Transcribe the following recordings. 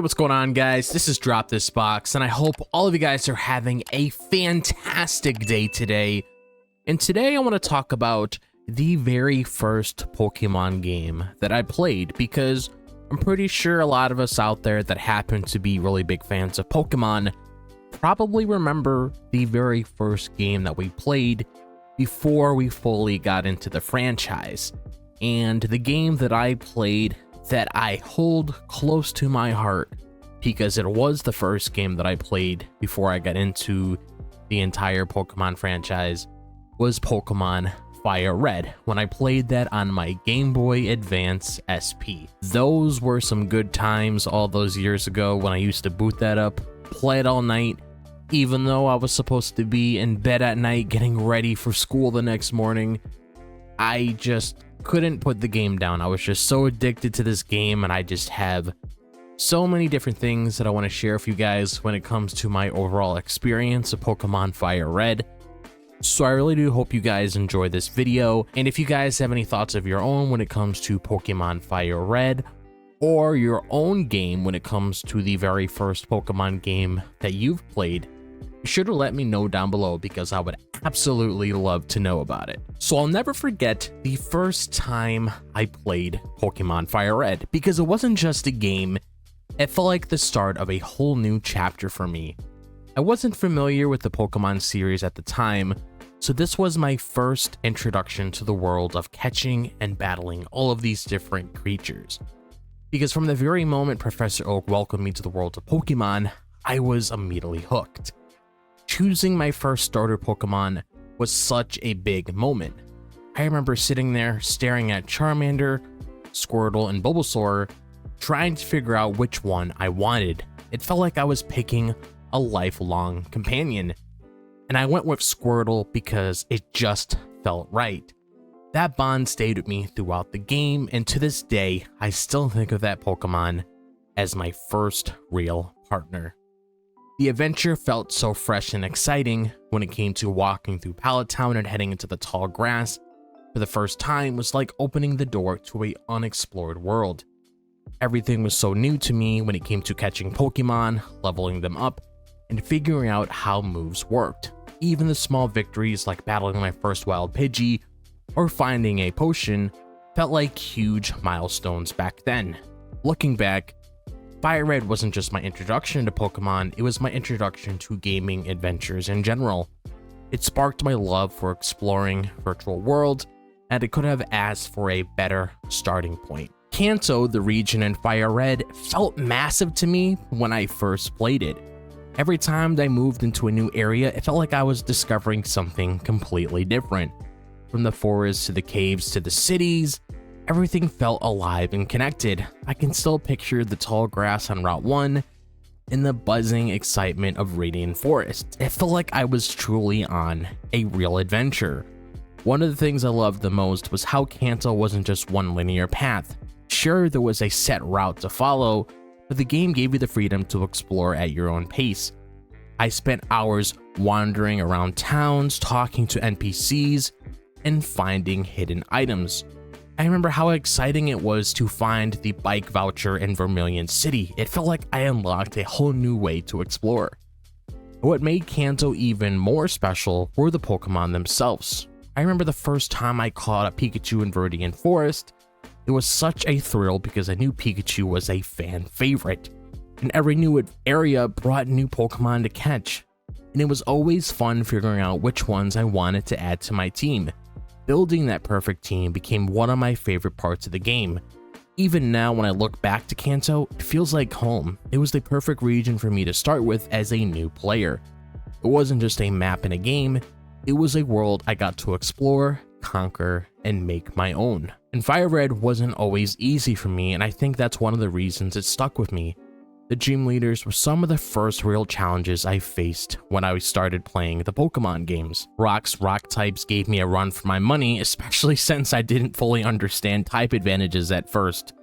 what's going on, guys? This is DropThisBox, and I hope all of you guys are having a fantastic day today. And today I want to talk about the very first Pokemon game that I played, because I'm pretty sure a lot of us out there that happen to be really big fans of Pokemon probably remember the very first game that we played before we fully got into the franchise. And the game that I played that I hold close to my heart, because it was the first game that I played before I got into the entire Pokemon franchise, was Pokemon FireRed, when I played that on my Game Boy Advance SP. Those were some good times all those years ago when I used to boot that up, play it all night, even though I was supposed to be in bed at night getting ready for school the next morning. I just couldn't put the game down. I was just so addicted to this game, and I just have so many different things that I want to share with you guys when it comes to my overall experience of Pokemon FireRed. So I really do hope you guys enjoy this video, and if you guys have any thoughts of your own when it comes to Pokemon FireRed, or your own game when it comes to the very first Pokemon game that you've played, be sure to let me know down below, because I would absolutely love to know about it. So I'll never forget the first time I played Pokemon FireRed, because it wasn't just a game, it felt like the start of a whole new chapter for me. I wasn't familiar with the Pokemon series at the time, so this was my first introduction to the world of catching and battling all of these different creatures. Because from the very moment Professor Oak welcomed me to the world of Pokemon, I was immediately hooked. Choosing my first starter Pokemon was such a big moment. I remember sitting there staring at Charmander, Squirtle, and Bulbasaur, trying to figure out which one I wanted. It felt like I was picking a lifelong companion, and I went with Squirtle because it just felt right. That bond stayed with me throughout the game, and to this day, I still think of that Pokemon as my first real partner. The adventure felt so fresh and exciting when it came to walking through Pallet Town and heading into the tall grass for the first time was like opening the door to an unexplored world. Everything was so new to me when it came to catching Pokemon, leveling them up, and figuring out how moves worked. Even the small victories like battling my first wild Pidgey or finding a potion felt like huge milestones back then. Looking back, FireRed wasn't just my introduction to Pokemon, it was my introduction to gaming adventures in general. It sparked my love for exploring virtual worlds, and it could have asked for a better starting point. Kanto, the region in FireRed, felt massive to me when I first played it. Every time I moved into a new area, it felt like I was discovering something completely different. From the forests to the caves to the cities, everything felt alive and connected. I can still picture the tall grass on Route 1 and the buzzing excitement of Radiant Forest. It felt like I was truly on a real adventure. One of the things I loved the most was how Kanto wasn't just one linear path. Sure, there was a set route to follow, but the game gave you the freedom to explore at your own pace. I spent hours wandering around towns, talking to NPCs, and finding hidden items. I remember how exciting it was to find the bike voucher in Vermilion City. It felt like I unlocked a whole new way to explore. What made Kanto even more special were the Pokemon themselves. I remember the first time I caught a Pikachu in Radiant Forest. It was such a thrill because I knew Pikachu was a fan favorite, and every new area brought new Pokemon to catch, and it was always fun figuring out which ones I wanted to add to my team. Building that perfect team became one of my favorite parts of the game. Even now when I look back to Kanto, it feels like home. It was the perfect region for me to start with as a new player. It wasn't just a map in a game, it was a world I got to explore, conquer, and make my own. And FireRed wasn't always easy for me, and I think that's one of the reasons it stuck with me. The gym leaders were some of the first real challenges I faced when I started playing the Pokemon games. Rock types gave me a run for my money, especially since I didn't fully understand type advantages at first.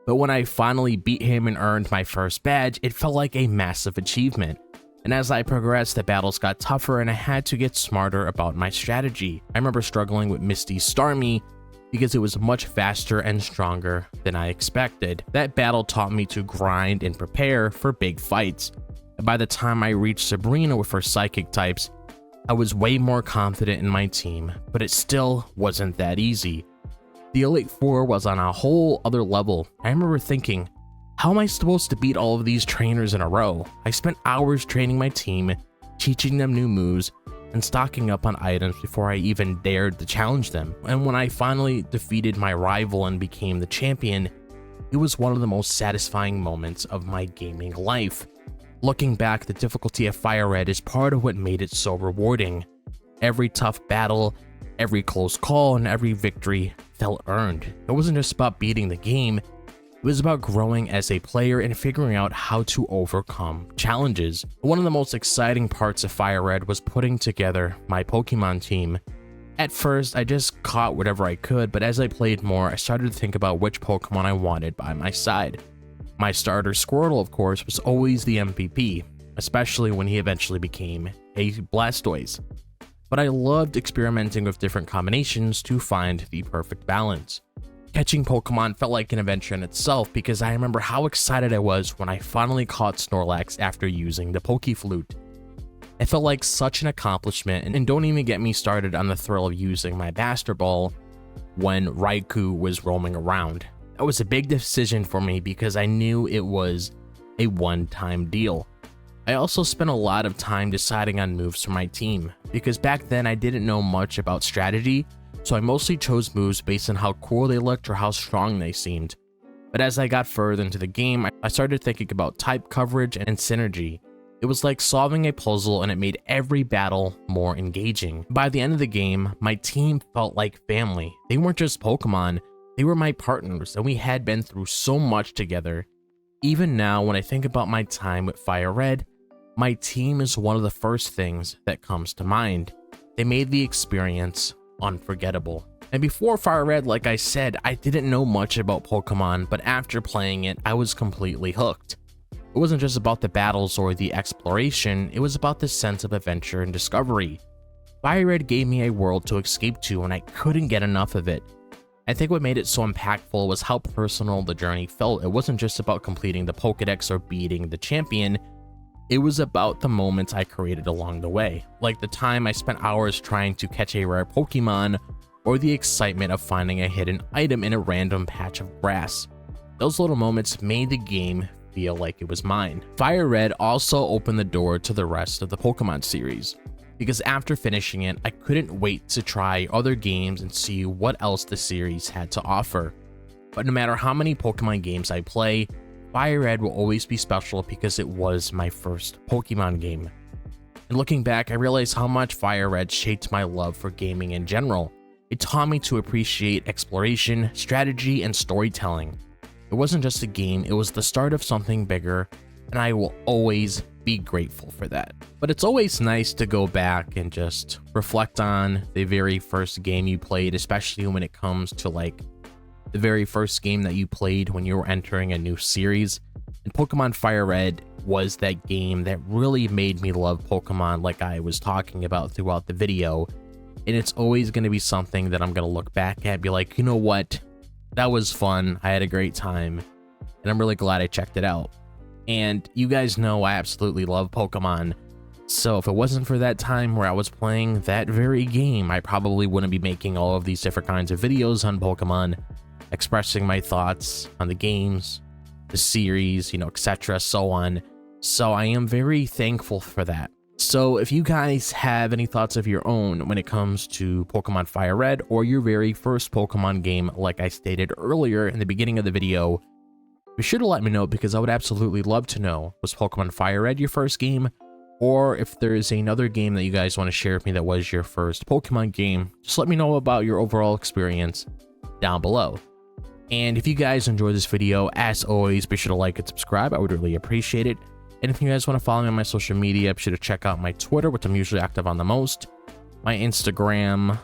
But when I finally beat him and earned my first badge, it felt like a massive achievement. And as I progressed, the battles got tougher and I had to get smarter about my strategy. I remember struggling with Misty Starmie, because it was much faster and stronger than I expected. That battle taught me to grind and prepare for big fights. And by the time I reached Sabrina with her psychic types, I was way more confident in my team, but it still wasn't that easy. The Elite Four was on a whole other level. I remember thinking, how am I supposed to beat all of these trainers in a row? I spent hours training my team, teaching them new moves, and stocking up on items before I even dared to challenge them. And when I finally defeated my rival and became the champion, it was one of the most satisfying moments of my gaming life. Looking back, the difficulty of FireRed is part of what made it so rewarding. Every tough battle, every close call, and every victory felt earned. It wasn't just about beating the game, it was about growing as a player and figuring out how to overcome challenges. One of the most exciting parts of FireRed was putting together my Pokemon team. At first, I just caught whatever I could, but as I played more, I started to think about which Pokemon I wanted by my side. My starter Squirtle, of course, was always the MVP, especially when he eventually became a Blastoise. But I loved experimenting with different combinations to find the perfect balance. Catching Pokemon felt like an adventure in itself because I remember how excited I was when I finally caught Snorlax after using the Pokeflute. It felt like such an accomplishment, and don't even get me started on the thrill of using my Master Ball when Raikou was roaming around. That was a big decision for me because I knew it was a one-time deal. I also spent a lot of time deciding on moves for my team, because back then I didn't know much about strategy, so I mostly chose moves based on how cool they looked or how strong they seemed. But as I got further into the game, I started thinking about type coverage and synergy. It was like solving a puzzle, and it made every battle more engaging. By the end of the game, my team felt like family. They weren't just Pokemon, they were my partners, and we had been through so much together. Even now, when I think about my time with FireRed, my team is one of the first things that comes to mind. They made the experience unforgettable. And before FireRed, like I said, I didn't know much about Pokemon, but after playing it, I was completely hooked. It wasn't just about the battles or the exploration, it was about the sense of adventure and discovery. FireRed gave me a world to escape to, and I couldn't get enough of it. I think what made it so impactful was how personal the journey felt. It wasn't just about completing the Pokédex or beating the champion, it was about the moments I created along the way, like the time I spent hours trying to catch a rare Pokemon, or the excitement of finding a hidden item in a random patch of grass. Those little moments made the game feel like it was mine. FireRed also opened the door to the rest of the Pokemon series, because after finishing it, I couldn't wait to try other games and see what else the series had to offer. But no matter how many Pokemon games I play, FireRed will always be special because it was my first Pokemon game. And looking back, I realized how much FireRed shaped my love for gaming in general. It taught me to appreciate exploration, strategy, and storytelling. It wasn't just a game, it was the start of something bigger, and I will always be grateful for that. But it's always nice to go back and just reflect on the very first game you played, especially when it comes to like the very first game that you played when you were entering a new series. And Pokemon FireRed was that game that really made me love Pokemon, like I was talking about throughout the video. And it's always going to be something that I'm going to look back at and be like, you know what, that was fun, I had a great time, and I'm really glad I checked it out. And you guys know I absolutely love Pokemon, so if it wasn't for that time where I was playing that very game, I probably wouldn't be making all of these different kinds of videos on Pokemon, expressing my thoughts on the games, the series, etc., so on. So I am very thankful for that. So if you guys have any thoughts of your own when it comes to Pokemon FireRed or your very first Pokemon game, like I stated earlier in the beginning of the video, be sure to let me know, because I would absolutely love to know, was Pokemon FireRed your first game? Or if there is another game that you guys want to share with me that was your first Pokemon game, just let me know about your overall experience down below. And if you guys enjoyed this video, as always, be sure to like and subscribe. I would really appreciate it. And if you guys want to follow me on my social media, be sure to check out my Twitter, which I'm usually active on the most, my Instagram,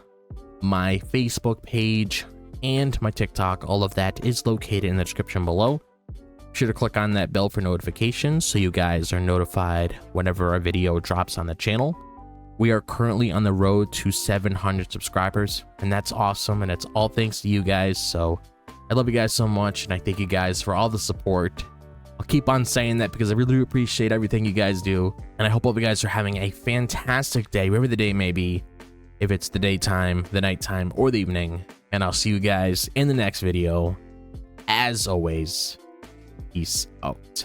my Facebook page, and my TikTok. All of that is located in the description below. Be sure to click on that bell for notifications so you guys are notified whenever a video drops on the channel. We are currently on the road to 700 subscribers, and that's awesome, and it's all thanks to you guys. So I love you guys so much, and I thank you guys for all the support. I'll keep on saying that because I really appreciate everything you guys do, and I hope all of you guys are having a fantastic day, wherever the day may be, if it's the daytime, the nighttime, or the evening. And I'll see you guys in the next video. As always, peace out.